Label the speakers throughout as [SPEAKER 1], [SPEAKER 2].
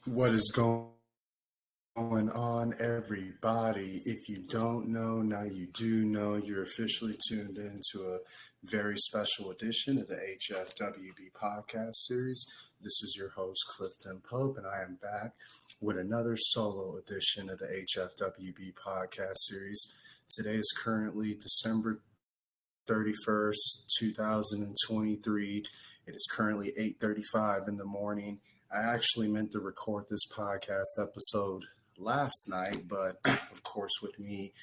[SPEAKER 1] What is going on, everybody? If you don't know, now you do know. You're officially tuned into a very special edition of the HFWB Podcast Series. This is your host, Clifton Pope, and I am back with another solo edition of the HFWB Podcast Series. Today is currently December 31st, 2023. It is currently 8:35 in the morning. I actually meant to record this podcast episode last night, but of course, with me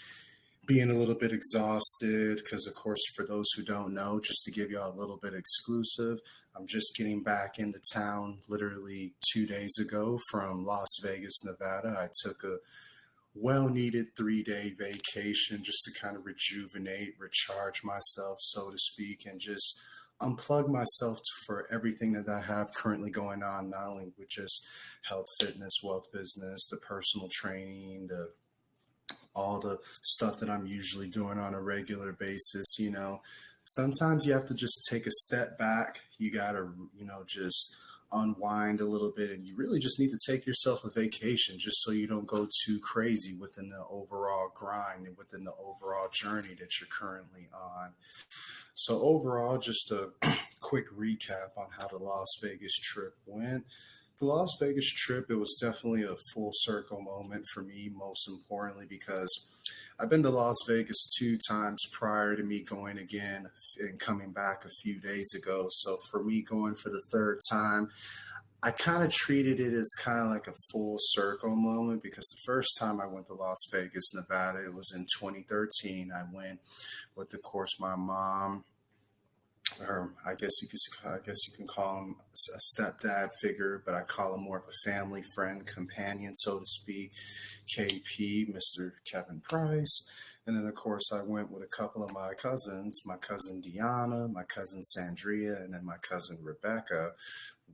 [SPEAKER 1] being a little bit exhausted, because of course, for those who don't know, just to give y'all a little bit exclusive, I'm just getting back into town literally 2 days ago from Las Vegas, Nevada. I took a well-needed 3-day vacation just to kind of rejuvenate, recharge myself, so to speak, and just unplug myself for everything that I have currently going on, not only with just health, fitness, wealth, business, the personal training, the all the stuff that I'm usually doing on a regular basis. Sometimes you have to just take a step back. You got to, just unwind a little bit, and you really just need to take yourself a vacation just so you don't go too crazy within the overall grind and within the overall journey that you're currently on. So overall, just a quick recap on how the Las Vegas trip went. The Las Vegas trip, it was definitely a full circle moment for me, most importantly, because I've been to Las Vegas 2 times prior to me going again and coming back a few days ago. So for me going for the third time, I kind of treated it as kind of like a full circle moment, because the first time I went to Las Vegas, Nevada, it was in 2013. I went with, of course, my mom, or I guess you can call him a stepdad figure, but I call him more of a family friend, companion, so to speak, KP, Mr. Kevin Price. And then, of course, I went with a couple of my cousins, my cousin Deanna, my cousin Sandria, and then my cousin Rebecca.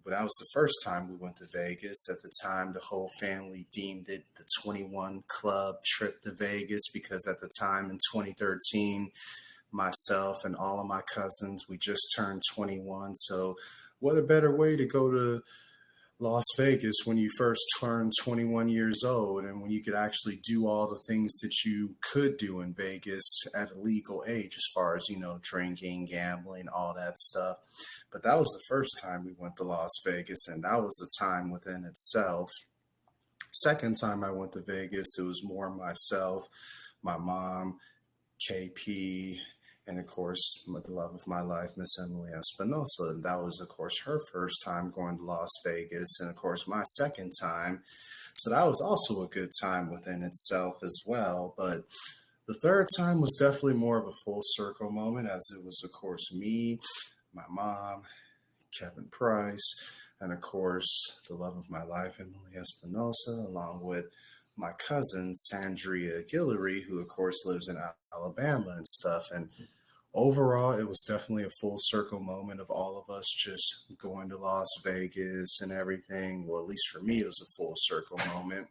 [SPEAKER 1] But that was the first time we went to Vegas. At the time, the whole family deemed it the 21 Club trip to Vegas, because at the time in 2013, myself and all of my cousins, we just turned 21. So what a better way to go to Las Vegas when you first turn 21 years old, and when you could actually do all the things that you could do in Vegas at a legal age, as far as, drinking, gambling, all that stuff. But that was the first time we went to Las Vegas, and that was a time within itself. Second time I went to Vegas, it was more myself, my mom, KP, and of course, the love of my life, Miss Emily Espinosa. And that was, of course, her first time going to Las Vegas, and of course, my second time. So that was also a good time within itself as well. But the third time was definitely more of a full circle moment, as it was, of course, me, my mom, Kevin Price, and of course, the love of my life, Emily Espinosa, along with my cousin, Sandria Guillory, who, of course, lives in Alabama and stuff. And overall, it was definitely a full circle moment of all of us just going to Las Vegas and everything. Well, at least for me, it was a full circle moment.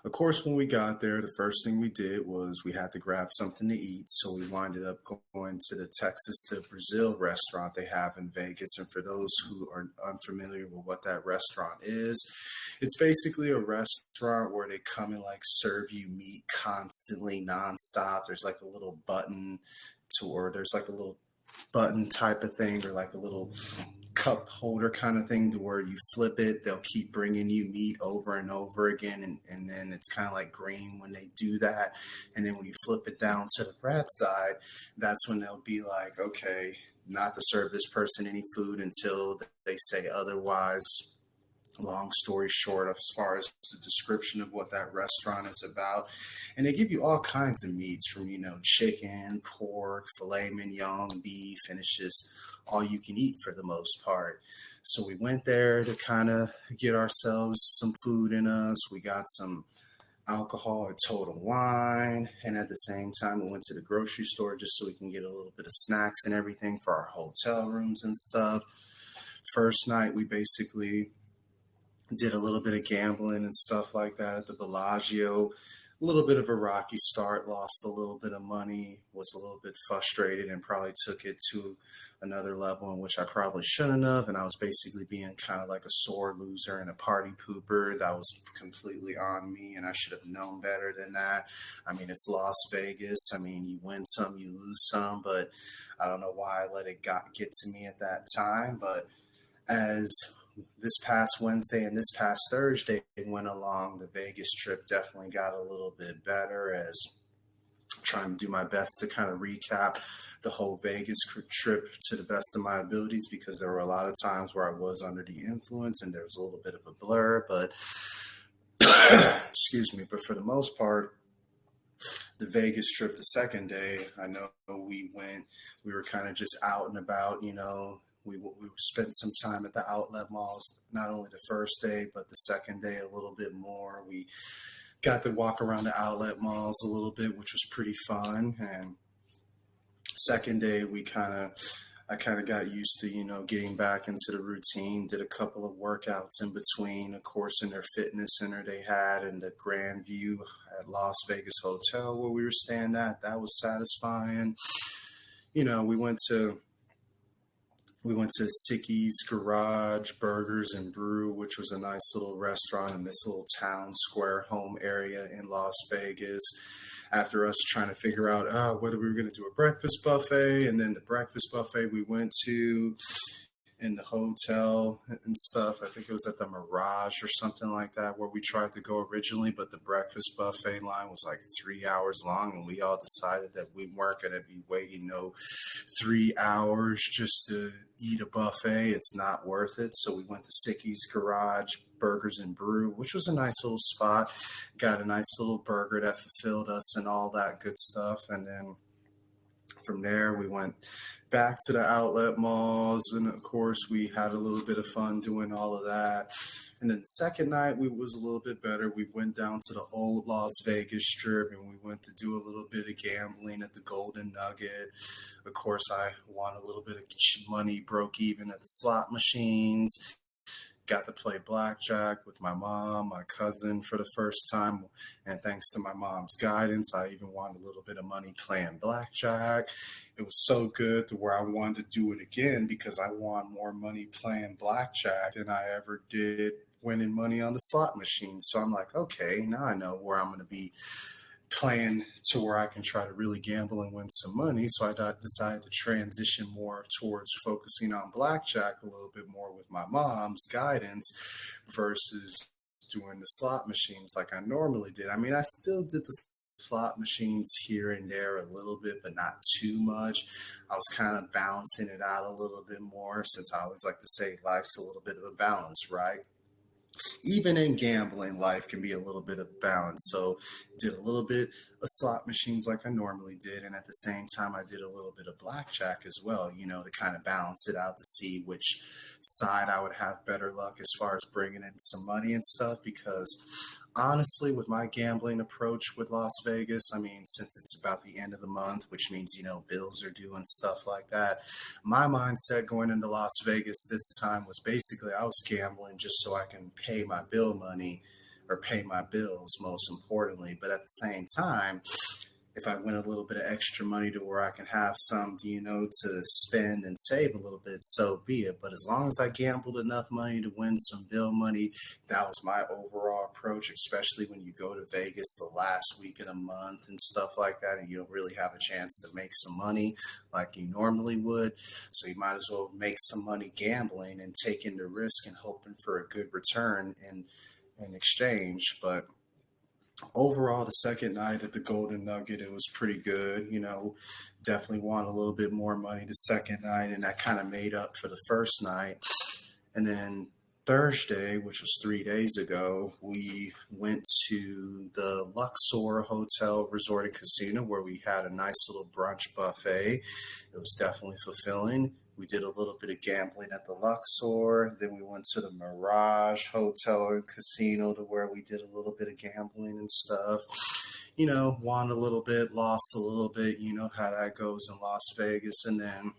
[SPEAKER 1] Of course, when we got there, the first thing we did was we had to grab something to eat. So we winded up going to the Texas to Brazil restaurant they have in Vegas. And for those who are unfamiliar with what that restaurant is, it's basically a restaurant where they come and like serve you meat constantly, nonstop. There's like a little button there's like a little button type of thing, or like a little cup holder kind of thing, to where you flip it, they'll keep bringing you meat over and over again, and then it's kind of like green when they do that, and then when you flip it down to the red side, that's when they'll be like, okay, not to serve this person any food until they say otherwise. Long story short, as far as the description of what that restaurant is about. And they give you all kinds of meats, from, chicken, pork, filet mignon, beef, and it's just all you can eat for the most part. So we went there to kind of get ourselves some food in us. We got some alcohol or Total Wine. And at the same time, we went to the grocery store just so we can get a little bit of snacks and everything for our hotel rooms and stuff. First night, we basically did a little bit of gambling and stuff like that at the Bellagio. a little bit of a rocky start, lost a little bit of money, was a little bit frustrated, and probably took it to another level in which I probably shouldn't have. And I was basically being kind of like a sore loser and a party pooper. That was completely on me, and I should have known better than that. I mean, it's Las Vegas. I mean, you win some, you lose some, but I don't know why I let it get to me at that time. But as this past Wednesday and this past Thursday went along, the Vegas trip definitely got a little bit better, as I'm trying to do my best to kind of recap the whole Vegas trip to the best of my abilities, because there were a lot of times where I was under the influence and there was a little bit of a blur, but excuse me, but for the most part, the Vegas trip the second day, I know we were kind of just out and about, we spent some time at the outlet malls, not only the first day, but the second day a little bit more. We got to walk around the outlet malls a little bit, which was pretty fun. And second day, I kind of got used to, getting back into the routine, did a couple of workouts in between, of course, in their fitness center they had in the Grand View at Las Vegas Hotel where we were staying at. That was satisfying. We went to Sicky's Garage Burgers and Brew, which was a nice little restaurant in this little town square home area in Las Vegas. After us trying to figure out whether we were going to do a breakfast buffet, and then the breakfast buffet we went to in the hotel and stuff. I think it was at the Mirage or something like that where we tried to go originally, but the breakfast buffet line was like 3 hours long, and we all decided that we weren't going to be waiting 3 hours just to eat a buffet. It's not worth it. So we went to Sicky's Garage Burgers and Brew, which was a nice little spot. Got a nice little burger that fulfilled us and all that good stuff. And then from there, we went back to the outlet malls, and of course, we had a little bit of fun doing all of that. And then the second night, we was a little bit better. We went down to the old Las Vegas Strip, and we went to do a little bit of gambling at the Golden Nugget. Of course, I won a little bit of money, broke even at the slot machines. Got to play blackjack with my mom, my cousin for the first time. And thanks to my mom's guidance, I even won a little bit of money playing blackjack. It was so good to where I wanted to do it again, because I won more money playing blackjack than I ever did winning money on the slot machine. So I'm like, okay, now I know where I'm going to be playing to where I can try to really gamble and win some money. So I decided to transition more towards focusing on blackjack a little bit more with my mom's guidance versus doing the slot machines like I normally did. I mean, I still did the slot machines here and there a little bit, but not too much. I was kind of balancing it out a little bit more, since I always like to say life's a little bit of a balance, right? Even in gambling, life can be a little bit of balance. So did a little bit of slot machines like I normally did. And at the same time, I did a little bit of blackjack as well, to kind of balance it out, to see which side I would have better luck as far as bringing in some money and stuff. Because honestly, with my gambling approach with Las Vegas, I mean, since it's about the end of the month, which means, bills are due and stuff like that, my mindset going into Las Vegas this time was basically I was gambling just so I can pay my bill money, or pay my bills, most importantly. But at the same time, if I win a little bit of extra money to where I can have some, to spend and save a little bit, so be it. But as long as I gambled enough money to win some bill money, that was my overall approach, especially when you go to Vegas the last week of the month and stuff like that, and you don't really have a chance to make some money like you normally would. So you might as well make some money gambling and taking the risk and hoping for a good return in exchange. But overall, the second night at the Golden Nugget, it was pretty good. Definitely won a little bit more money the second night, and that kind of made up for the first night. And then Thursday, which was 3 days ago, we went to the Luxor Hotel Resort and Casino, where we had a nice little brunch buffet. It was definitely fulfilling. We did a little bit of gambling at the Luxor. Then we went to the Mirage Hotel and Casino, to where we did a little bit of gambling and stuff. Won a little bit, lost a little bit. You know how that goes in Las Vegas. And then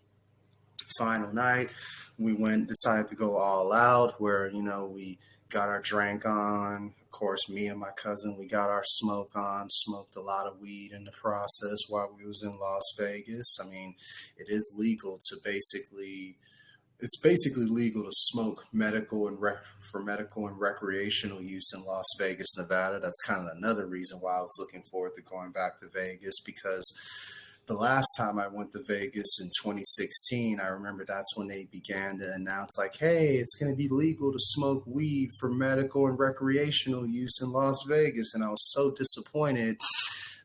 [SPEAKER 1] final night, we decided to go all out, where, we got our drink on. Of course, me and my cousin, we got our smoke on, smoked a lot of weed in the process while we was in Las Vegas. I mean, it is legal to it's basically legal to smoke for medical and recreational use in Las Vegas, Nevada. That's kind of another reason why I was looking forward to going back to Vegas, because the last time I went to Vegas in 2016, I remember that's when they began to announce, like, hey, it's going to be legal to smoke weed for medical and recreational use in Las Vegas. And I was so disappointed.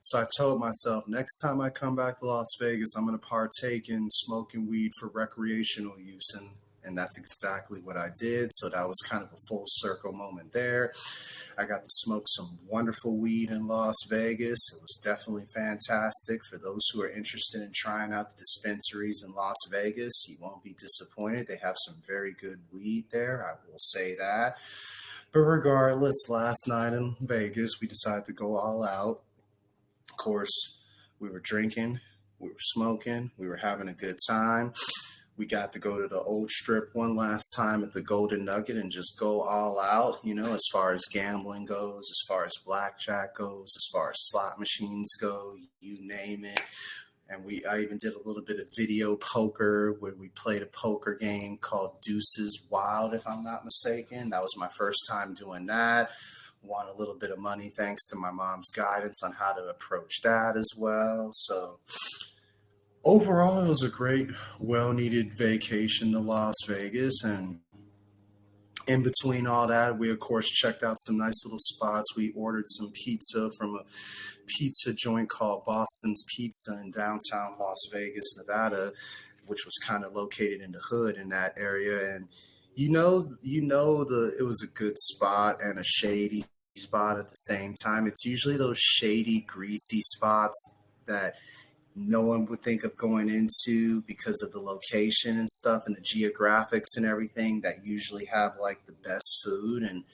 [SPEAKER 1] So I told myself, next time I come back to Las Vegas, I'm going to partake in smoking weed for recreational use. And that's exactly what I did. So that was kind of a full circle moment there. I got to smoke some wonderful weed in Las Vegas. It was definitely fantastic. For those who are interested in trying out the dispensaries in Las Vegas, you won't be disappointed. They have some very good weed there, I will say that. But regardless, last night in Vegas, we decided to go all out. Of course, we were drinking, we were smoking, we were having a good time. We got to go to the old strip one last time at the Golden Nugget and just go all out, as far as gambling goes, as far as blackjack goes, as far as slot machines go, you name it. And I even did a little bit of video poker where we played a poker game called Deuces Wild, if I'm not mistaken. That was my first time doing that. Won a little bit of money thanks to my mom's guidance on how to approach that as well. So overall, it was a great, well-needed vacation to Las Vegas. And in between all that, we, of course, checked out some nice little spots. We ordered some pizza from a pizza joint called Boston's Pizza in downtown Las Vegas, Nevada, which was kind of located in the hood in that area. And it was a good spot and a shady spot at the same time. It's usually those shady, greasy spots that no one would think of going into because of the location and stuff and the geographics and everything, that usually have like the best food. And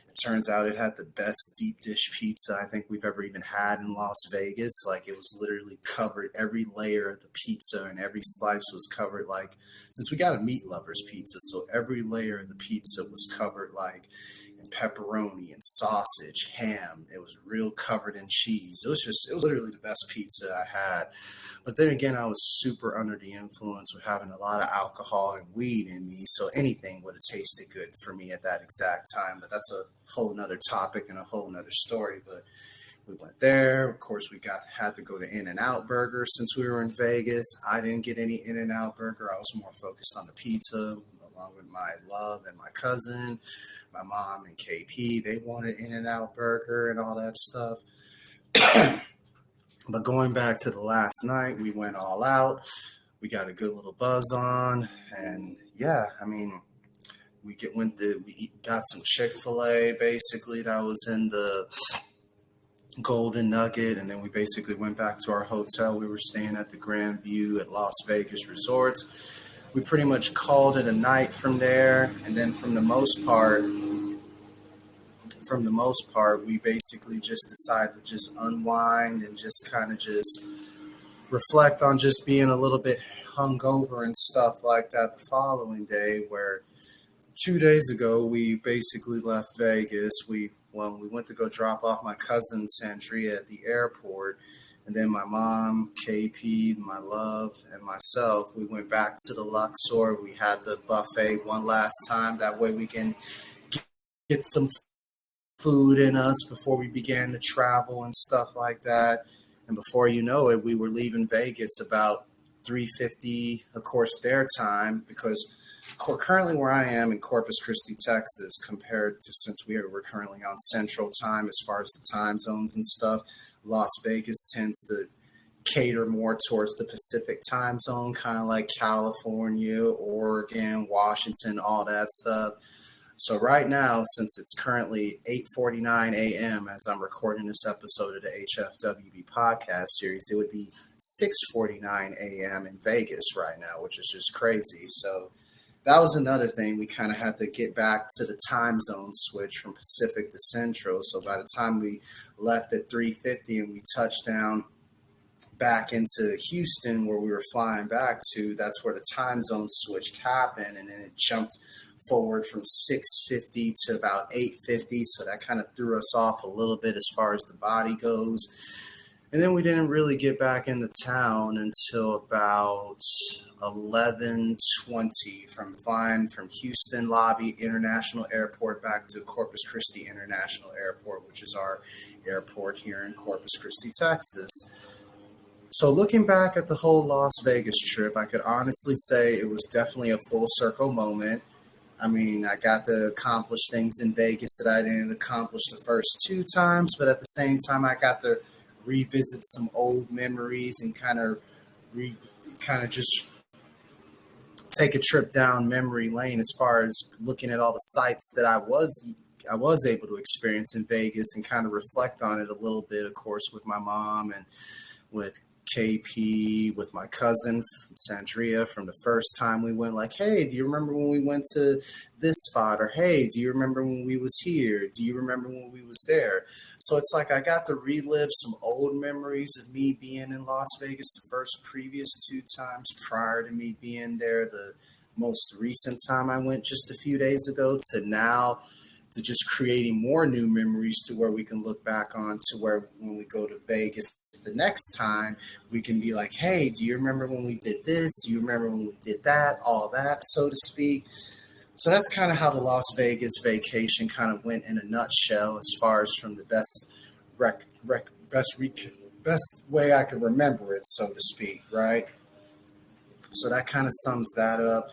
[SPEAKER 1] it turns out it had the best deep dish pizza I think we've ever even had in Las Vegas. Like, it was literally covered, every layer of the pizza and every slice was covered, like, since we got a meat lovers pizza, so every layer of the pizza was covered like in pepperoni and sausage, ham. It was real covered in cheese. It was literally the best pizza I had. But then again, I was super under the influence with having a lot of alcohol and weed in me, so anything would have tasted good for me at that exact time. But that's a whole nother topic and a whole nother story. But we went there. Of course, had to go to In-N-Out Burger since we were in Vegas. I didn't get any In-N-Out Burger. I was more focused on the pizza, along with my love and my cousin, my mom and KP. They wanted In-N-Out Burger and all that stuff. But going back to the last night, we went all out. We got a good little buzz on, and yeah, I mean, we got some Chick-fil-A basically that was in the Golden Nugget, and then we basically went back to our hotel. We were staying at the Grand View at Las Vegas Resorts. We pretty much called it a night from there, and then for the most part, we basically just decided to just unwind and just kind of just reflect on just being a little bit hungover and stuff like that the following day, where 2 days ago, we basically left Vegas. We went to go drop off my cousin Sandria at the airport, and then my mom, KP, my love, and myself, we went back to the Luxor. We had the buffet one last time. That way we can get some food in us before we began to travel and stuff like that. And before you know it, we were leaving Vegas about 3:50, of course, their time, because currently where I am in Corpus Christi, Texas, compared to, since we're currently on Central Time as far as the time zones and stuff, Las Vegas tends to cater more towards the Pacific time zone, kind of like California, Oregon, Washington, all that stuff. So right now, since it's currently 8:49 a.m. as I'm recording this episode of the HFWB Podcast Series, it would be 6:49 a.m. in Vegas right now, which is just crazy. So that was another thing. We kind of had to get back to the time zone switch from Pacific to Central. So by the time we left at 3:50 and we touched down back into Houston, where we were flying back to, that's where the time zone switch happened, and then it jumped forward from 6:50 to about 8:50, so that kind of threw us off a little bit as far as the body goes. And then we didn't really get back into town until about 11:20, from flying from Houston Lobby International Airport back to Corpus Christi International Airport, which is our airport here in Corpus Christi, Texas. So looking back at the whole Las Vegas trip, I could honestly say it was definitely a full circle moment. I mean, I got to accomplish things in Vegas that I didn't accomplish the first two times, but at the same time, I got to revisit some old memories and kind of just take a trip down memory lane as far as looking at all the sites that I was able to experience in Vegas, and kind of reflect on it a little bit, of course, with my mom and with KP, with my cousin from Sandria, from the first time we went, like, hey, do you remember when we went to this spot? Or, hey, do you remember when we was here? Do you remember when we was there? So it's like I got to relive some old memories of me being in Las Vegas the previous two times prior to me being there. The most recent time I went just a few days ago, to now to just creating more new memories to where we can look back on, to where when we go to Vegas the next time, we can be like, hey, do you remember when we did this? Do you remember when we did that? All that, so to speak. So that's kind of how the Las Vegas vacation kind of went in a nutshell, as far as from the best way I could remember it, so to speak, right? So that kind of sums that up.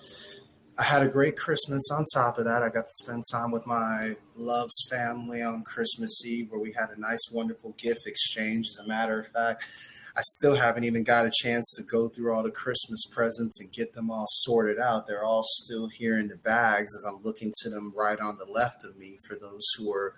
[SPEAKER 1] I had a great Christmas. On top of that, I got to spend time with my Love's family on Christmas Eve, where we had a nice, wonderful gift exchange. As a matter of fact, I still haven't even got a chance to go through all the Christmas presents and get them all sorted out. They're all still here in the bags as I'm looking to them right on the left of me. For those who are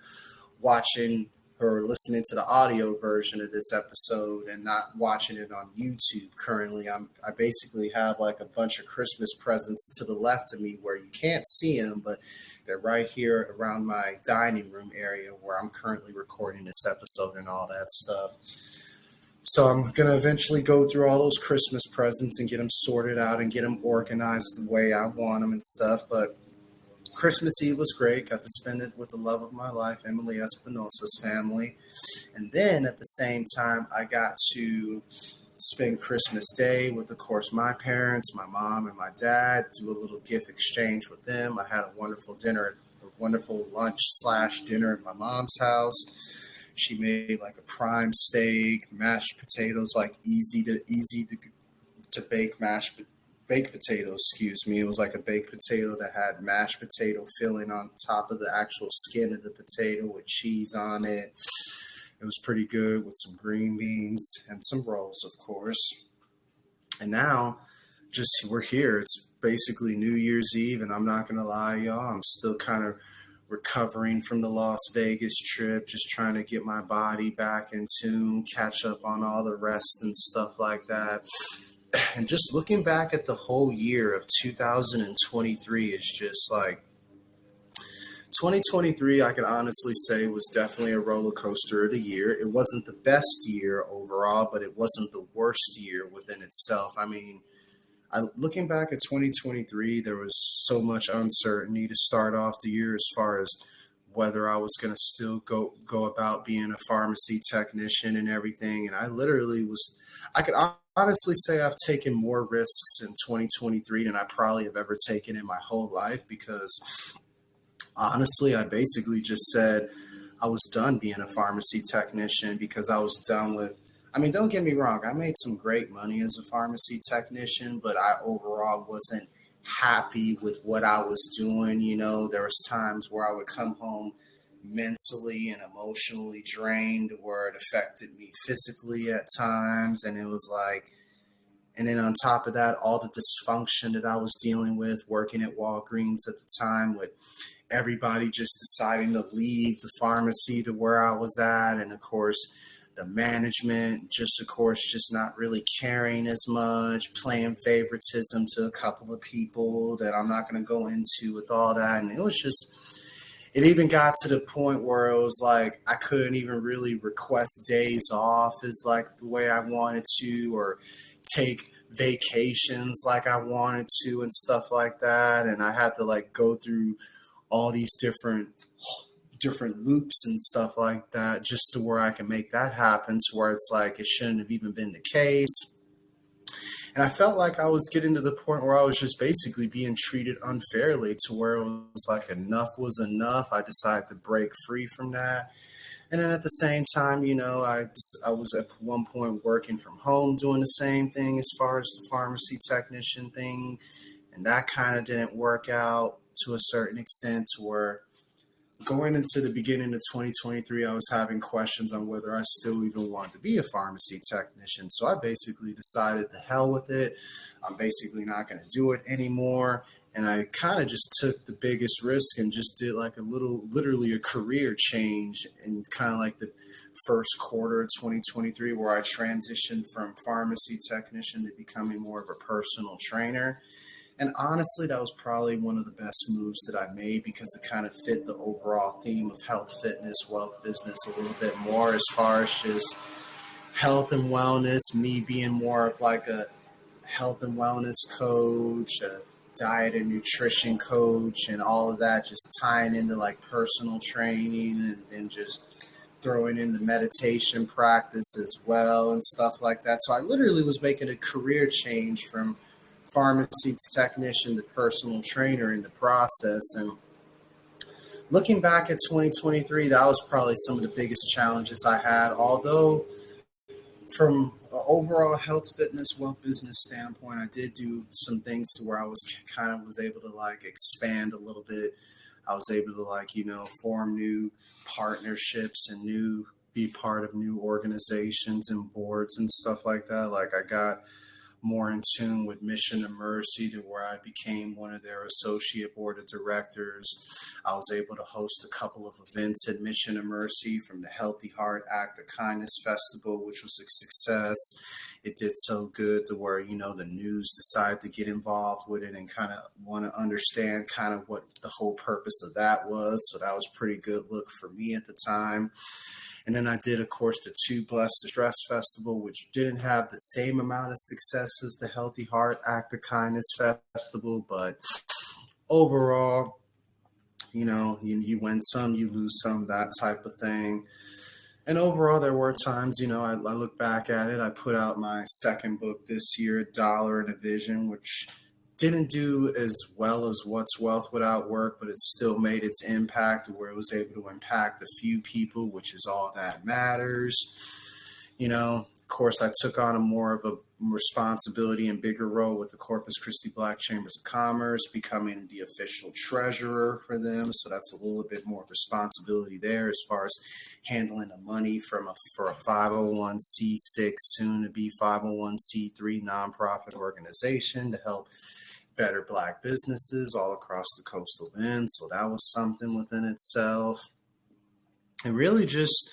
[SPEAKER 1] watching or listening to the audio version of this episode and not watching it on YouTube currently, I basically have like a bunch of Christmas presents to the left of me where you can't see them, but they're right here around my dining room area where I'm currently recording this episode and all that stuff. So I'm going to eventually go through all those Christmas presents and get them sorted out and get them organized the way I want them and stuff. But Christmas Eve was great. Got to spend it with the love of my life, Emily Espinosa's family. And then at the same time, I got to spend Christmas Day with, of course, my parents, my mom and my dad, do a little gift exchange with them. I had a wonderful lunch/dinner at my mom's house. She made like a prime steak, mashed potatoes, like easy to bake baked potatoes, It was like a baked potato that had mashed potato filling on top of the actual skin of the potato with cheese on it. It was pretty good, with some green beans and some rolls, of course. And now, we're here. It's basically New Year's Eve, and I'm not going to lie, y'all, I'm still kind of recovering from the Las Vegas trip, just trying to get my body back in tune, catch up on all the rest and stuff like that. And just looking back at the whole year of 2023 is just like 2023, I can honestly say, was definitely a roller coaster of the year. It wasn't the best year overall, but it wasn't the worst year within itself. I mean, looking back at 2023, there was so much uncertainty to start off the year as far as whether I was going to still go about being a pharmacy technician and everything. And I could honestly say I've taken more risks in 2023 than I probably have ever taken in my whole life, because honestly, I basically just said I was done being a pharmacy technician, because I was done with, don't get me wrong, I made some great money as a pharmacy technician, but I overall wasn't happy with what I was doing. There was times where I would come home mentally and emotionally drained, where it affected me physically at times. And it was like, and then on top of that, all the dysfunction that I was dealing with working at Walgreens at the time, with everybody just deciding to leave the pharmacy to where I was at. And of course, the management just not really caring as much, playing favoritism to a couple of people that I'm not going to go into with all that. And it even got to the point where it was like I couldn't even really request days off as like the way I wanted to, or take vacations like I wanted to and stuff like that. And I had to like go through all these different loops and stuff like that just to where I can make that happen, to where it's like it shouldn't have even been the case. And I felt like I was getting to the point where I was just basically being treated unfairly, to where it was like enough was enough. I decided to break free from that. And then at the same time, I was at one point working from home doing the same thing as far as the pharmacy technician thing. And that kind of didn't work out to a certain extent, to where going into the beginning of 2023, I was having questions on whether I still even wanted to be a pharmacy technician. So I basically decided to hell with it. I'm basically not going to do it anymore. And I kind of just took the biggest risk and just did like literally a career change in kind of like the first quarter of 2023, where I transitioned from pharmacy technician to becoming more of a personal trainer. And honestly, that was probably one of the best moves that I made, because it kind of fit the overall theme of health, fitness, wealth, business a little bit more, as far as just health and wellness, me being more of like a health and wellness coach, a diet and nutrition coach, and all of that, just tying into like personal training and just throwing in the meditation practice as well and stuff like that. So I literally was making a career change from pharmacy technician to personal trainer in the process. And looking back at 2023, that was probably some of the biggest challenges I had. Although from an overall health, fitness, wealth, business standpoint, I did do some things to where I was able to like expand a little bit. I was able to like, form new partnerships and be part of new organizations and boards and stuff like that. Like I got more in tune with Mission of Mercy, to where I became one of their associate board of directors. I was able to host a couple of events at Mission of Mercy, from the Healthy Heart Act of Kindness Festival, which was a success. It did so good to where, the news decided to get involved with it and kind of want to understand kind of what the whole purpose of that was. So that was a pretty good look for me at the time. And then I did, of course, the Too Blessed to Stress Festival, which didn't have the same amount of success as the Healthy Heart Act of Kindness Festival. But overall, you win some, you lose some, that type of thing. And overall, there were times, I look back at it. I put out my second book this year, Dollar and a Vision, which didn't do as well as What's Wealth Without Work, but it still made its impact, where it was able to impact a few people, which is all that matters. Of course, I took on a more of a responsibility and bigger role with the Corpus Christi Black Chambers of Commerce, becoming the official treasurer for them. So that's a little bit more responsibility there, as far as handling the money for a 501c6, soon to be 501c3 nonprofit organization to help better Black businesses all across the coastal bend. So that was something within itself. And really just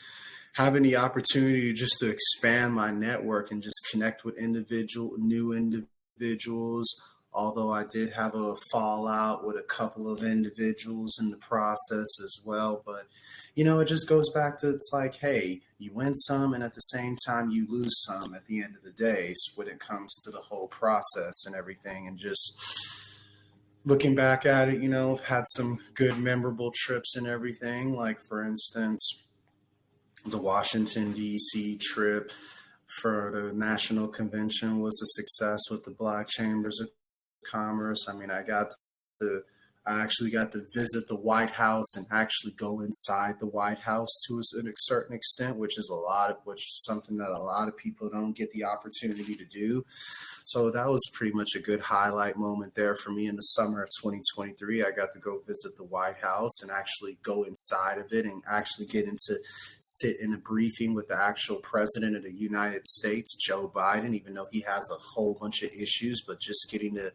[SPEAKER 1] having the opportunity just to expand my network and just connect with new individuals. Although I did have a fallout with a couple of individuals in the process as well. But, it just goes back to, it's like, hey, you win some, and at the same time you lose some at the end of the day when it comes to the whole process and everything. And just looking back at it, I've had some good memorable trips and everything. Like, for instance, the Washington, D.C. trip for the national convention was a success with the Black Chambers of Commerce. I mean, I actually got to visit the White House and actually go inside the White House to a certain extent, which is something that a lot of people don't get the opportunity to do. So that was pretty much a good highlight moment there for me in the summer of 2023. I got to go visit the White House and actually go inside of it and actually sit in a briefing with the actual president of the United States, Joe Biden, even though he has a whole bunch of issues, but just getting to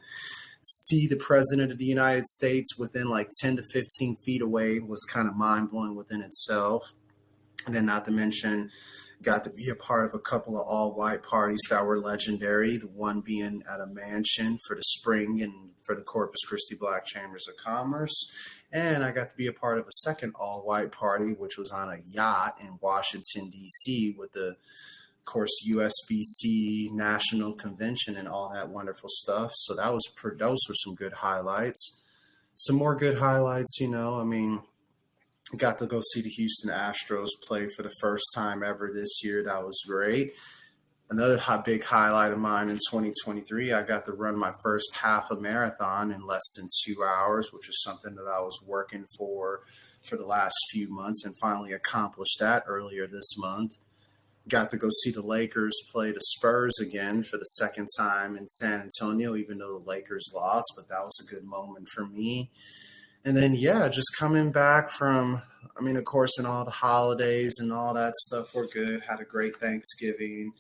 [SPEAKER 1] see the president of the United States within like 10 to 15 feet away was kind of mind-blowing within itself. And then not to mention, got to be a part of a couple of all-white parties that were legendary, the one being at a mansion for the spring and for the Corpus Christi Black Chambers of Commerce, And I got to be a part of a second all-white party, which was on a yacht in Washington, D.C. with the, of course, USBC National Convention and all that wonderful stuff. So those were some good highlights. Some more good highlights, got to go see the Houston Astros play for the first time ever this year. That was great. Another big highlight of mine in 2023, I got to run my first half a marathon in less than 2 hours, which is something that I was working for the last few months, and finally accomplished that earlier this month. Got to go see the Lakers play the Spurs again for the second time in San Antonio, even though the Lakers lost, but that was a good moment for me. And then, just coming back from, of course, and all the holidays and all that stuff were good. Had a great Thanksgiving.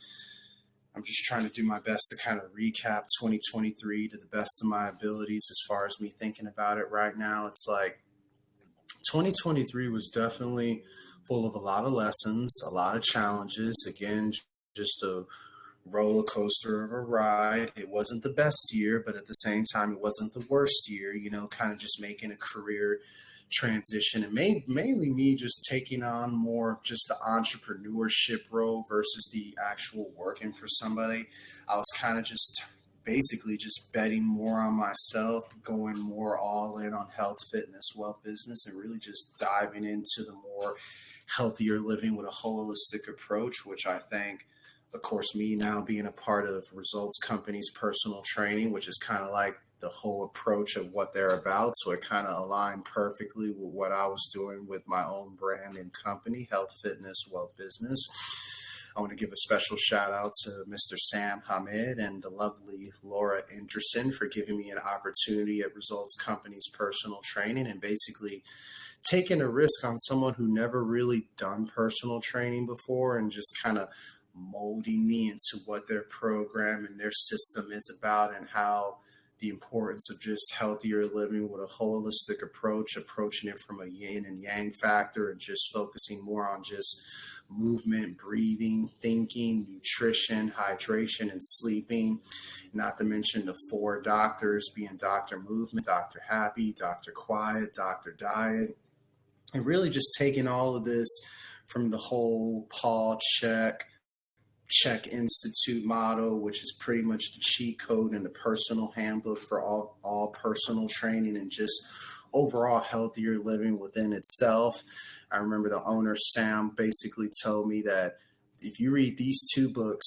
[SPEAKER 1] I'm just trying to do my best to kind of recap 2023 to the best of my abilities as far as me thinking about it right now. It's like 2023 was definitely full of a lot of lessons, a lot of challenges. Again, just a roller coaster of a ride. It wasn't the best year, but at the same time, it wasn't the worst year, kind of just making a career transition, and mainly me just taking on more just the entrepreneurship role versus the actual working for somebody. I was kind of just basically just betting more on myself, going more all in on health, fitness, wealth, business, and really just diving into the more healthier living with a holistic approach, which I think, of course, me now being a part of Results Company's personal training, which is kind of like the whole approach of what they're about. So it kind of aligned perfectly with what I was doing with my own brand and company, Health, Fitness, Wealth, Business. I want to give a special shout out to Mr. Sam Hamid and the lovely Laura Anderson for giving me an opportunity at Results Company's personal training and basically taking a risk on someone who never really done personal training before and just kind of molding me into what their program and their system is about and how the importance of just healthier living with a holistic approach, approaching it from a yin and yang factor and just focusing more on just movement, breathing, thinking, nutrition, hydration, and sleeping. Not to mention the 4 doctors being Dr. Movement, Dr. Happy, Dr. Quiet, Dr. Diet, and really just taking all of this from the whole Paul Check Institute motto, which is pretty much the cheat code and the personal handbook for all personal training and just overall healthier living within itself. I remember the owner, Sam, basically told me that if you read these 2 books,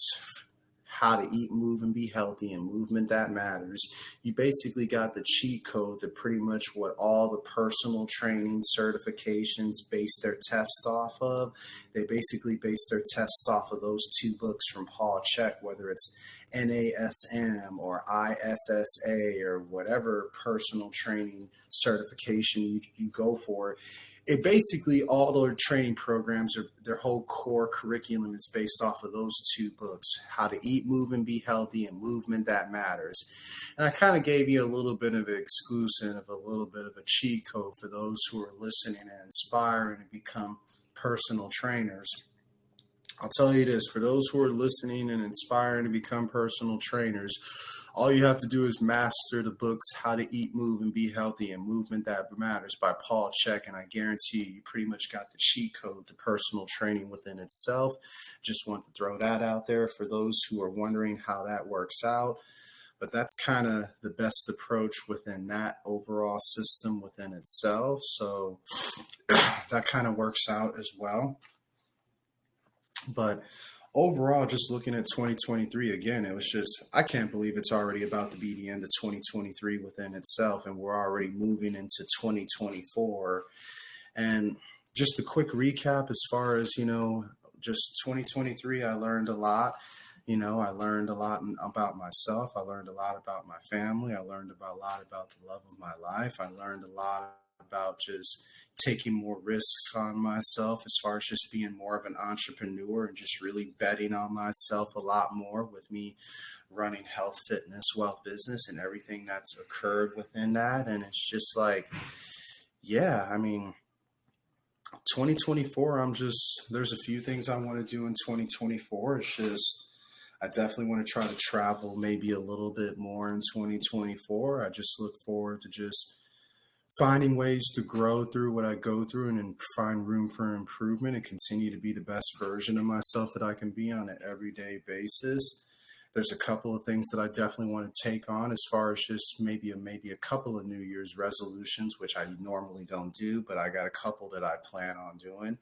[SPEAKER 1] How to Eat, Move, and Be Healthy and Movement That Matters, you basically got the cheat code to pretty much what all the personal training certifications base their tests off of. They basically base their tests off of those 2 books from Paul Chek, whether it's NASM or ISSA or whatever personal training certification you go for. It basically, all their training programs, their whole core curriculum is based off of those 2 books, How to Eat, Move, and Be Healthy and Movement That Matters. And I kind of gave you a little bit of an exclusive, a little bit of a cheat code for those who are listening and inspiring to become personal trainers. I'll tell you this, for those who are listening and inspiring to become personal trainers, all you have to do is master the books, How to Eat, Move, and Be Healthy and Movement That Matters by Paul Chek, and I guarantee you pretty much got the cheat code to personal training within itself. Just want to throw that out there for those who are wondering how that works out. But that's kind of the best approach within that overall system within itself. So that kind of works out as well. But overall, just looking at 2023, again, it was just, I can't believe it's already about to be the end of 2023 within itself, and we're already moving into 2024. And just a quick recap as far as, just 2023, I learned a lot. I learned a lot about myself. I learned a lot about my family. I learned a lot about the love of my life. I learned a lot about just taking more risks on myself as far as just being more of an entrepreneur and just really betting on myself a lot more with me running Health, Fitness, Wealth, Business and everything that's occurred within that. And it's just like, 2024, there's a few things I want to do in 2024. It's just, I definitely want to try to travel maybe a little bit more in 2024. I just look forward to just finding ways to grow through what I go through and then find room for improvement and continue to be the best version of myself that I can be on an everyday basis. There's a couple of things that I definitely want to take on as far as just maybe a couple of New Year's resolutions, which I normally don't do, but I got a couple that I plan on doing.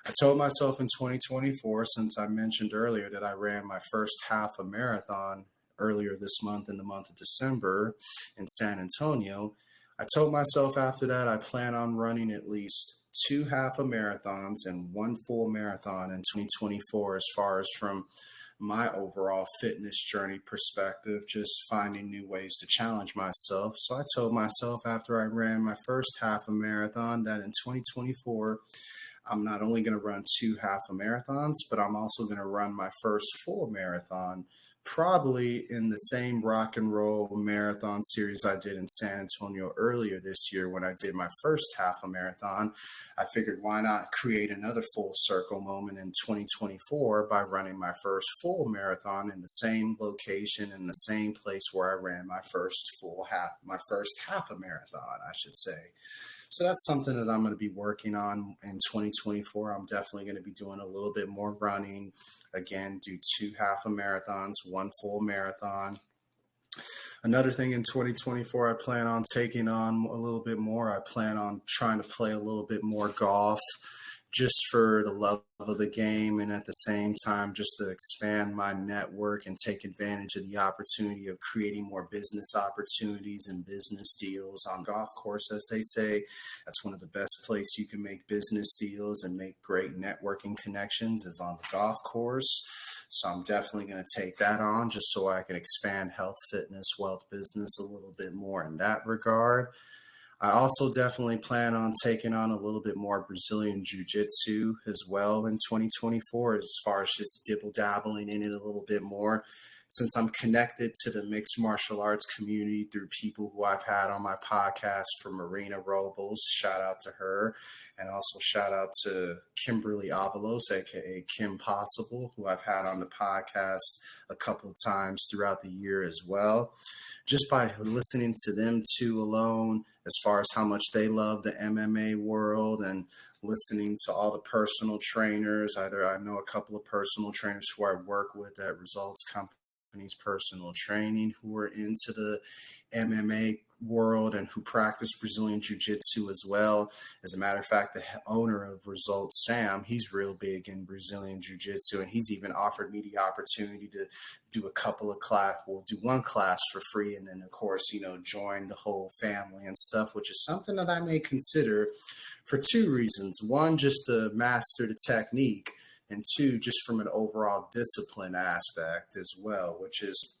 [SPEAKER 1] I told myself in 2024, since I mentioned earlier that I ran my first half a marathon earlier this month in the month of December in San Antonio. I told myself after that I plan on running at least 2 half a marathons and 1 full marathon in 2024 as far as from my overall fitness journey perspective, just finding new ways to challenge myself. So I told myself after I ran my first half a marathon that in 2024, I'm not only going to run 2 half a marathons, but I'm also going to run my first full marathon, probably in the same rock and roll marathon series I did in San Antonio earlier this year when I did my first half a marathon. I figured why not create another full circle moment in 2024 by running my first full marathon in the same location in the same place where I ran my first half a marathon, I should say. So that's something that I'm going to be working on in 2024. I'm definitely going to be doing a little bit more running. Again, do 2 half a marathons, 1 full marathon. Another thing in 2024, I plan on taking on a little bit more. I plan on trying to play a little bit more golf just for the love of the game and at the same time just to expand my network and take advantage of the opportunity of creating more business opportunities and business deals on golf course, as they say. That's one of the best places you can make business deals and make great networking connections is on the golf course. So I'm definitely going to take that on just so I can expand health, fitness, wealth, business a little bit more in that regard. I also definitely plan on taking on a little bit more Brazilian Jiu-Jitsu as well in 2024 as far as just dibble-dabbling in it a little bit more. Since I'm connected to the mixed martial arts community through people who I've had on my podcast, from Marina Robles, shout out to her, and also shout out to Kimberly Avalos, aka Kim Possible, who I've had on the podcast a couple of times throughout the year as well. Just by listening to them two alone, as far as how much they love the MMA world and listening to all the personal trainers, either I know a couple of personal trainers who I work with at Results Companies Personal Training who are into the MMA world and who practice Brazilian Jiu-Jitsu as well. As a matter of fact, the owner of Results, Sam, he's real big in Brazilian Jiu-Jitsu, and he's even offered me the opportunity to do a couple of class, we'll do one class for free, and then of course, join the whole family and stuff, which is something that I may consider for two reasons. One, just to master the technique, and two, just from an overall discipline aspect as well, which is,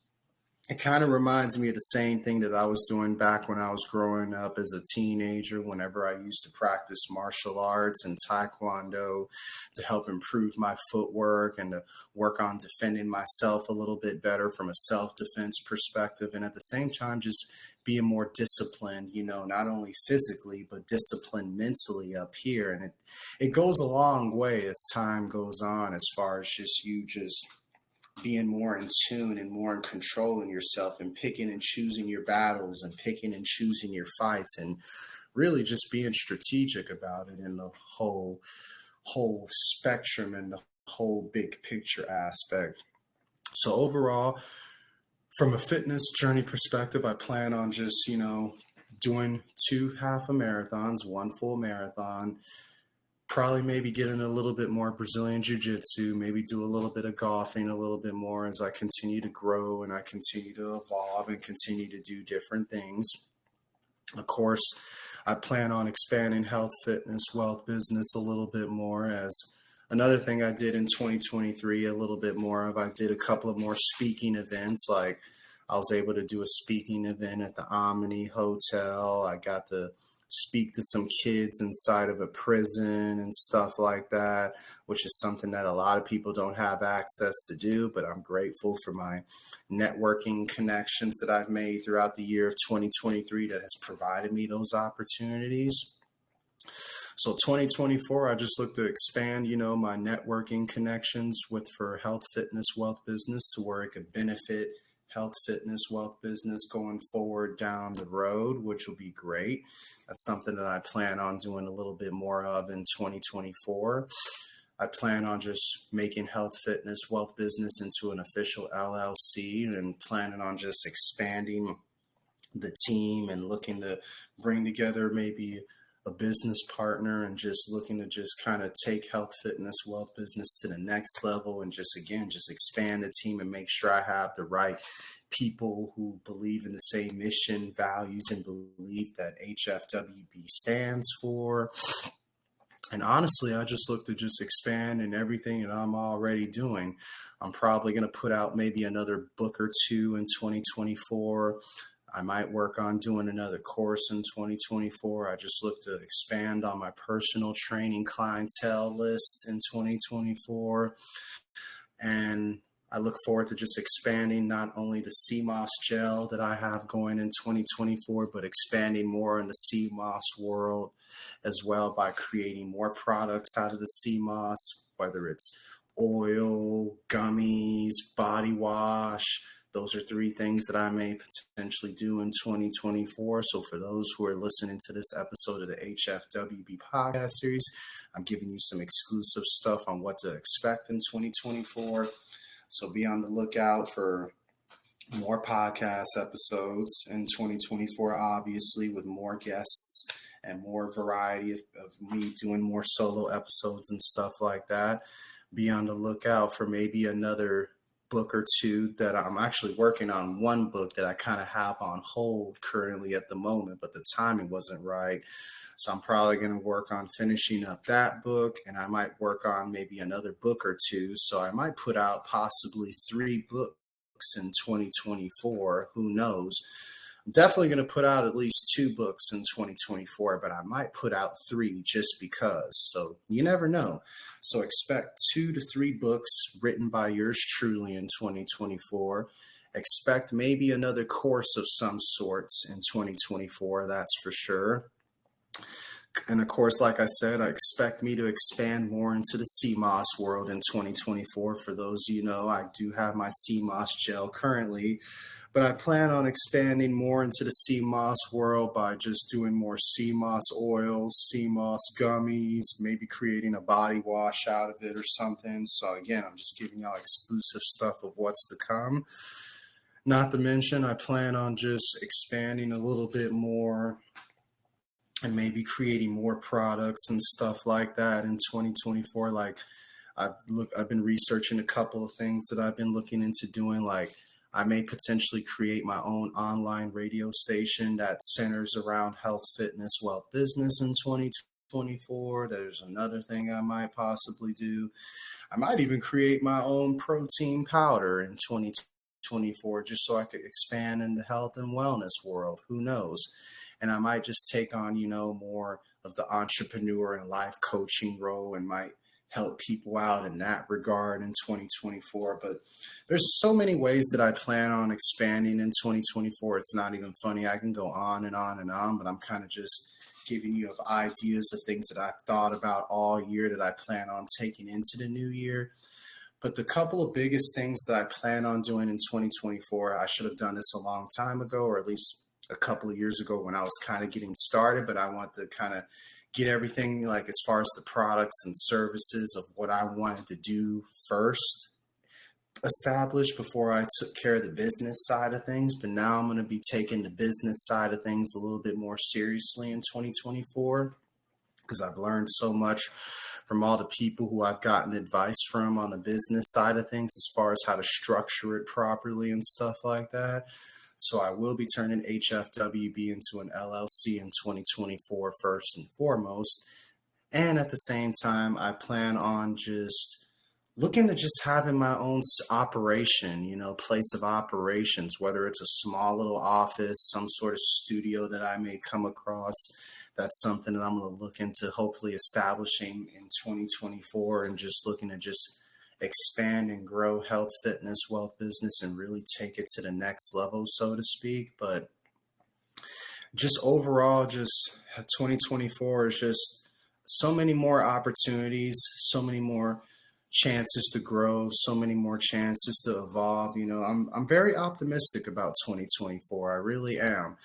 [SPEAKER 1] it kind of reminds me of the same thing that I was doing back when I was growing up as a teenager, whenever I used to practice martial arts and taekwondo to help improve my footwork and to work on defending myself a little bit better from a self-defense perspective. And at the same time, just being more disciplined, not only physically, but disciplined mentally up here. And it goes a long way as time goes on, as far as just being more in tune and more in control in yourself and picking and choosing your battles and picking and choosing your fights and really just being strategic about it in the whole spectrum and the whole big picture aspect. So overall, from a fitness journey perspective, I plan on just, doing 2 half-a-marathons, 1 full-marathon, probably maybe getting a little bit more Brazilian Jiu-Jitsu, maybe do a little bit of golfing a little bit more as I continue to grow and I continue to evolve and continue to do different things. Of course, I plan on expanding health, fitness, wealth, business a little bit more. As another thing I did in 2023, a little bit more of, I did a couple of more speaking events. Like I was able to do a speaking event at the Omni Hotel. I got to speak to some kids inside of a prison and stuff like that, which is something that a lot of people don't have access to do, but I'm grateful for my networking connections that I've made throughout the year of 2023 that has provided me those opportunities. So 2024, I just look to expand, my networking connections for health, fitness, wealth, business to where it could benefit health, fitness, wealth business going forward down the road, which will be great. That's something that I plan on doing a little bit more of in 2024. I plan on just making health, fitness, wealth business into an official LLC and planning on just expanding the team and looking to bring together maybe a business partner and just looking to just kind of take health, fitness, wealth business to the next level and just expand the team and make sure I have the right people who believe in the same mission, values, and belief that HFWB stands for. And honestly, I just look to just expand in everything that I'm already doing. I'm probably going to put out maybe another book or two in 2024. I might work on doing another course in 2024. I just look to expand on my personal training clientele list in 2024. And I look forward to just expanding not only the CMOS gel that I have going in 2024, but expanding more in the CMOS world as well by creating more products out of the CMOS, whether it's oil, gummies, body wash. Those are three things that I may potentially do in 2024. So for those who are listening to this episode of the HFWB Podcast Series, I'm giving you some exclusive stuff on what to expect in 2024. So be on the lookout for more podcast episodes in 2024, obviously, with more guests and more variety of me doing more solo episodes and stuff like that. Be on the lookout for maybe another book or two that I'm actually working on. One book that I kind of have on hold currently at the moment, but the timing wasn't right. So I'm probably going to work on finishing up that book, and I might work on maybe another book or two. So I might put out possibly 3 books in 2024. Who knows? I'm definitely going to put out at least 2 books in 2024, but I might put out 3 just because. So you never know. So expect 2 to 3 books written by yours truly in 2024. Expect maybe another course of some sorts in 2024. That's for sure. And of course, like I said, I expect me to expand more into the CMOS world in 2024. For those of you know, I do have my CMOS gel currently, but I plan on expanding more into the CMOS world by just doing more CMOS oils, CMOS gummies, maybe creating a body wash out of it or something. So again, I'm just giving y'all exclusive stuff of what's to come. Not to mention, I plan on just expanding a little bit more and maybe creating more products and stuff like that in 2024. Like I've been researching a couple of things that I've been looking into doing. Like I may potentially create my own online radio station that centers around health, fitness, wealth, business in 2024. There's another thing I might possibly do. I might even create my own protein powder in 2024 just so I could expand in the health and wellness world. Who knows? And I might just take on, more of the entrepreneur and life coaching role and might help people out in that regard in 2024. But there's so many ways that I plan on expanding in 2024. It's not even funny. I can go on and on and on, but I'm kind of just giving you ideas of things that I've thought about all year that I plan on taking into the new year. But the couple of biggest things that I plan on doing in 2024, I should have done this a long time ago, or at least a couple of years ago when I was kind of getting started, but I want to kind of get everything like as far as the products and services of what I wanted to do first established before I took care of the business side of things. But now I'm going to be taking the business side of things a little bit more seriously in 2024 because I've learned so much from all the people who I've gotten advice from on the business side of things as far as how to structure it properly and stuff like that. So I will be turning HFWB into an LLC in 2024 first and foremost. And at the same time, I plan on just looking to just having my own operation, place of operations, whether it's a small little office, some sort of studio that I may come across. That's something that I'm going to look into hopefully establishing in 2024 and just looking to just expand and grow health, fitness, wealth business and really take it to the next level, so to speak. But just overall, just 2024 is just so many more opportunities, so many more chances to grow, so many more chances to evolve. I'm very optimistic about 2024. I really am.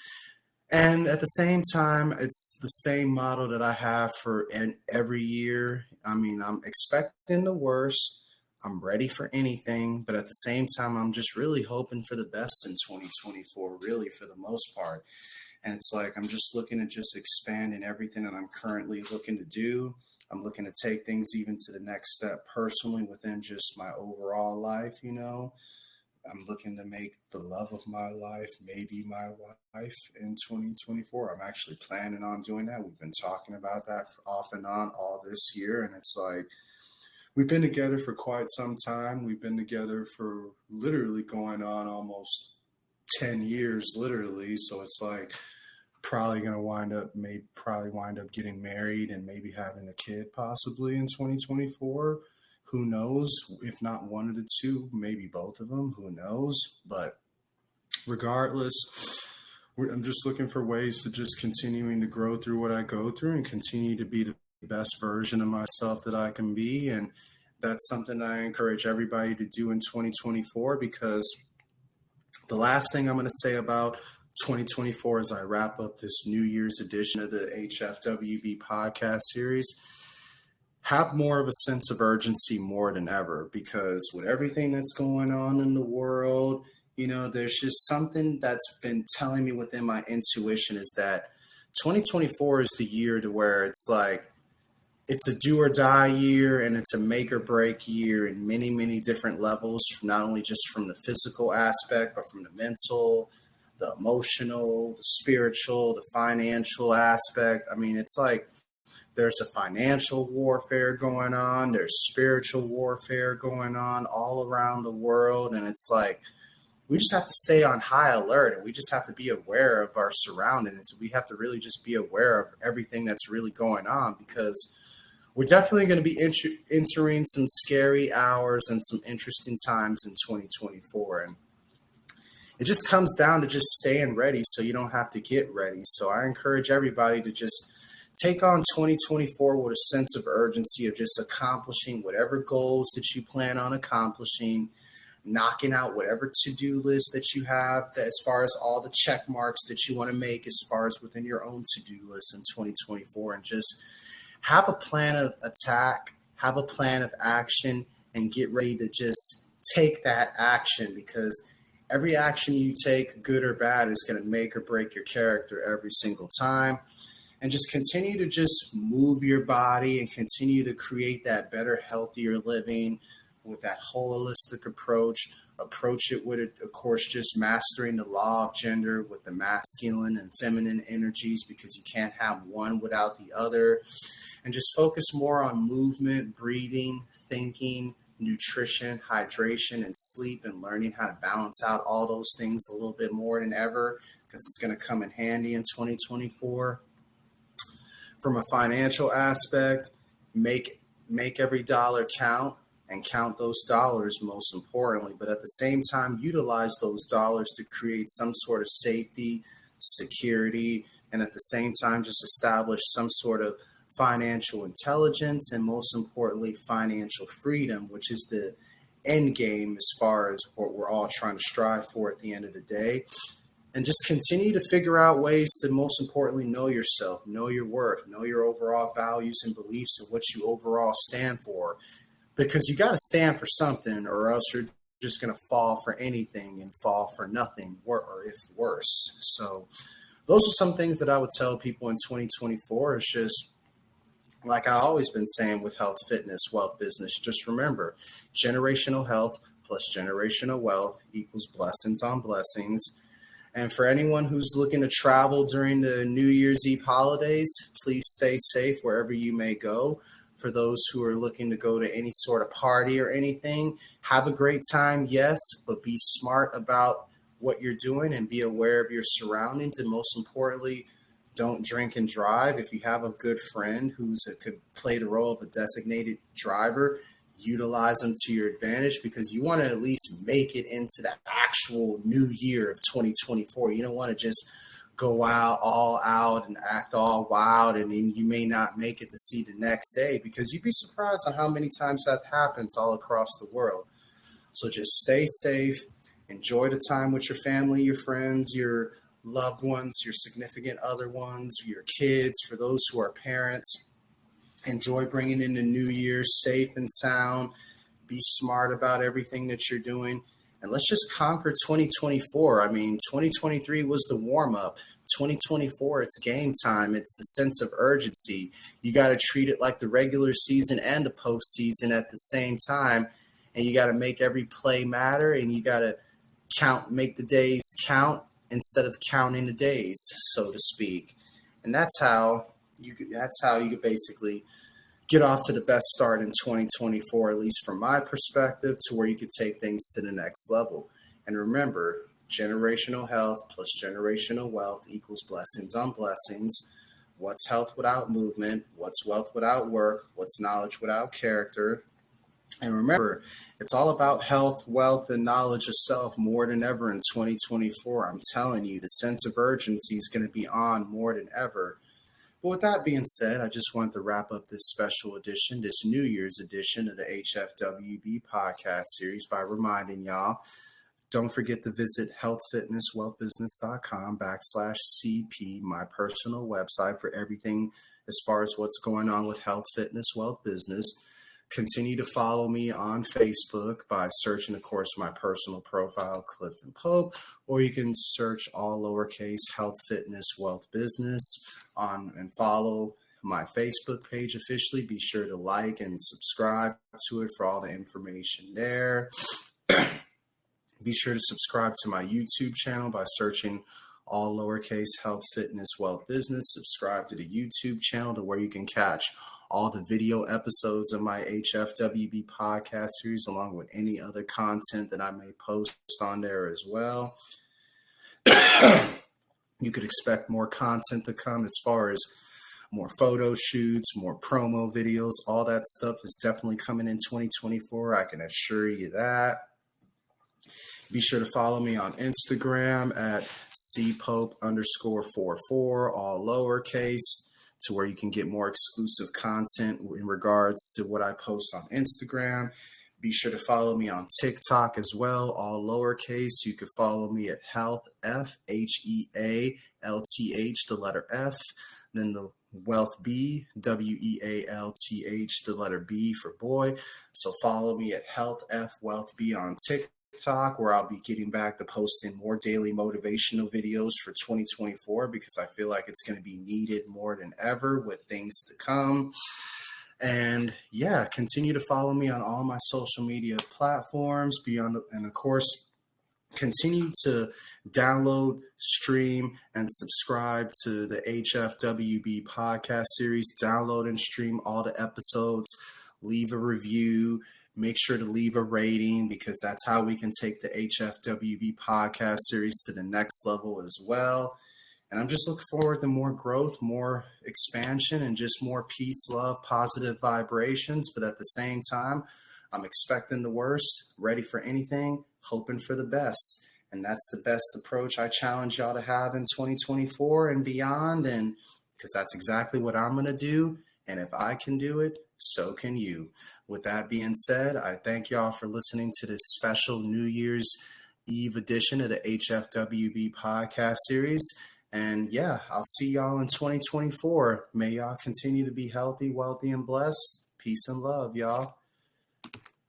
[SPEAKER 1] And at the same time, it's the same model that I have for every year. I mean, I'm expecting the worst. I'm ready for anything, but at the same time, I'm just really hoping for the best in 2024, really, for the most part. And it's like I'm just looking to just expand in everything that I'm currently looking to do. I'm looking to take things even to the next step personally within just my overall life. I'm looking to make the love of my life, maybe my wife, in 2024. I'm actually planning on doing that. We've been talking about that off and on all this year. And it's like, we've been together for quite some time. We've been together for literally going on almost 10 years, literally. So it's like probably going to wind up getting married and maybe having a kid possibly in 2024. Who knows? If not one of the two, maybe both of them. Who knows? But regardless, I'm just looking for ways to just continuing to grow through what I go through and continue to be the best version of myself that I can be. And that's something I encourage everybody to do in 2024, because the last thing I'm going to say about 2024 as I wrap up this New Year's edition of the HFWB Podcast Series, have more of a sense of urgency more than ever, because with everything that's going on in the world, there's just something that's been telling me within my intuition is that 2024 is the year to where it's like, it's a do or die year, and it's a make or break year in many, many different levels, not only just from the physical aspect, but from the mental, the emotional, the spiritual, the financial aspect. I mean, it's like, there's a financial warfare going on. There's spiritual warfare going on all around the world. And it's like, we just have to stay on high alert, and we just have to be aware of our surroundings. We have to really just be aware of everything that's really going on, because we're definitely going to be entering some scary hours and some interesting times in 2024. And it just comes down to just staying ready so you don't have to get ready. So I encourage everybody to just take on 2024 with a sense of urgency of just accomplishing whatever goals that you plan on accomplishing, knocking out whatever to-do list that you have, that as far as all the check marks that you want to make as far as within your own to-do list in 2024, and just have a plan of attack, have a plan of action, and get ready to just take that action, because every action you take, good or bad, is going to make or break your character every single time. And just continue to just move your body and continue to create that better, healthier living with that holistic approach. Approach it with, of course, just mastering the law of gender with the masculine and feminine energies, because you can't have one without the other. And just focus more on movement, breathing, thinking, nutrition, hydration, and sleep, and learning how to balance out all those things a little bit more than ever, because it's going to come in handy in 2024. From a financial aspect, make every dollar count, and count those dollars most importantly. But at the same time, utilize those dollars to create some sort of safety, security, and at the same time, just establish some sort of financial intelligence, and most importantly, financial freedom, which is the end game as far as what we're all trying to strive for at the end of the day. And just continue to figure out ways to, most importantly, know yourself, know your worth, know your overall values and beliefs, and what you overall stand for. Because you got to stand for something, or else you're just going to fall for anything and fall for nothing, or if worse. So those are some things that I would tell people in 2024. It's just, like I always been saying with health, fitness, wealth, business, just remember, generational health plus generational wealth equals blessings on blessings. And for anyone who's looking to travel during the New Year's Eve holidays, please stay safe wherever you may go. For those who are looking to go to any sort of party or anything, have a great time, yes, but be smart about what you're doing and be aware of your surroundings. And most importantly, don't drink and drive. If you have a good friend could play the role of a designated driver, utilize them to your advantage, because you want to at least make it into the actual new year of 2024. You don't want to just go all out and act all wild, and then you may not make it to see the next day, because you'd be surprised on how many times that happens all across the world. So just stay safe, enjoy the time with your family, your friends, your loved ones, your significant other ones, your kids, for those who are parents. Enjoy bringing in the new year safe and sound. Be smart about everything that you're doing. And let's just conquer 2024. I mean, 2023 was the warm-up. 2024, it's game time. It's the sense of urgency. You got to treat it like the regular season and the postseason at the same time. And you got to make every play matter, and you got to make the days count instead of counting the days, so to speak. And that's how you could basically get off to the best start in 2024, at least from my perspective, to where you could take things to the next level. And remember, generational health plus generational wealth equals blessings on blessings. What's health without movement? What's wealth without work? What's knowledge without character? And remember, it's all about health, wealth, and knowledge of self more than ever in 2024. I'm telling you, the sense of urgency is going to be on more than ever. But with that being said, I just wanted to wrap up this special edition, this New Year's edition of the HFWB Podcast Series by reminding y'all, don't forget to visit healthfitnesswealthbusiness.com/CP, my personal website for everything as far as what's going on with health, fitness, wealth, business. Continue to follow me on Facebook by searching, of course, my personal profile, Clifton Pope, or you can search all lowercase health, fitness, wealth, business and follow my Facebook page officially. Be sure to like and subscribe to it for all the information there. Be sure to subscribe to my YouTube channel by searching all lowercase health, fitness, wealth, business. Subscribe to the YouTube channel to where you can catch all the video episodes of my HFWB podcast series, along with any other content that I may post on there as well. You could expect more content to come as far as more photo shoots, more promo videos. All that stuff is definitely coming in 2024. I can assure you that. Be sure to follow me on Instagram at cpope_44, all lowercase, to where you can get more exclusive content in regards to what I post on Instagram. Be sure to follow me on TikTok as well, all lowercase. You can follow me at Health, FHEALTH, the letter F, then the Wealth B, WEALTH, the letter B for boy. So follow me at Health F Wealth B on TikTok, where I'll be getting back to posting more daily motivational videos for 2024, because I feel like it's going to be needed more than ever with things to come. And yeah, continue to follow me on all my social media platforms, and of course, continue to download, stream, and subscribe to the HFWB podcast series. Download and stream all the episodes. Leave a review. Make sure to leave a rating, because that's how we can take the HFWB podcast series to the next level as well. And I'm just looking forward to more growth, more expansion, and just more peace, love, positive vibrations. But at the same time, I'm expecting the worst, ready for anything, hoping for the best. And that's the best approach I challenge y'all to have in 2024 and beyond. And because that's exactly what I'm going to do. And if I can do it, so can you. With that being said, I thank y'all for listening to this special New Year's Eve edition of the HFWB podcast series. And yeah, I'll see y'all in 2024. May y'all continue to be healthy, wealthy, and blessed. Peace and love, y'all.